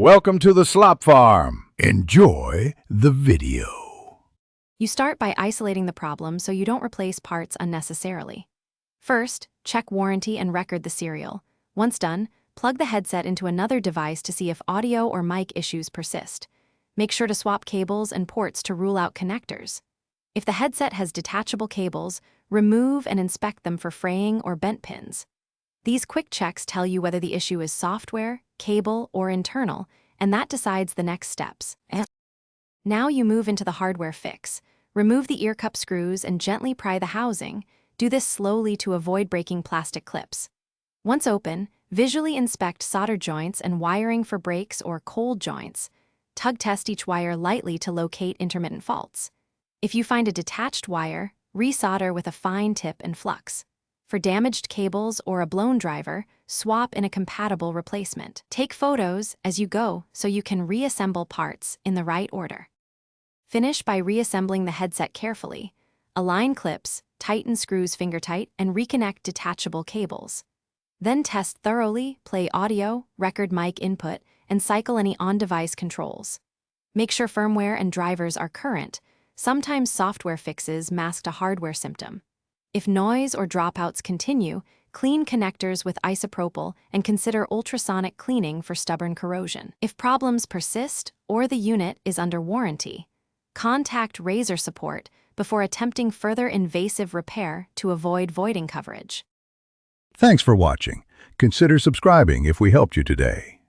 Welcome to the Slop Farm. Enjoy the video. You start by isolating the problem so you don't replace parts unnecessarily. First, check warranty and record the serial. Once done, plug the headset into another device to see if audio or mic issues persist. Make sure to swap cables and ports to rule out connectors. If the headset has detachable cables, remove and inspect them for fraying or bent pins. These quick checks tell you whether the issue is software, cable, or internal, and that decides the next steps. Now you move into the hardware fix. Remove the ear cup screws and gently pry the housing. Do this slowly to avoid breaking plastic clips. Once open, visually inspect solder joints and wiring for breaks or cold joints. Tug test each wire lightly to locate intermittent faults. If you find a detached wire, resolder with a fine tip and flux. For damaged cables or a blown driver, swap in a compatible replacement. Take photos as you go so you can reassemble parts in the right order. Finish by reassembling the headset carefully. Align clips, tighten screws finger tight, and reconnect detachable cables. Then test thoroughly, play audio, record mic input, and cycle any on-device controls. Make sure firmware and drivers are current. Sometimes software fixes mask a hardware symptom. If noise or dropouts continue, clean connectors with isopropyl and consider ultrasonic cleaning for stubborn corrosion. If problems persist or the unit is under warranty, contact Razer support before attempting further invasive repair to avoid voiding coverage. Thanks for watching. Consider subscribing if we helped you today.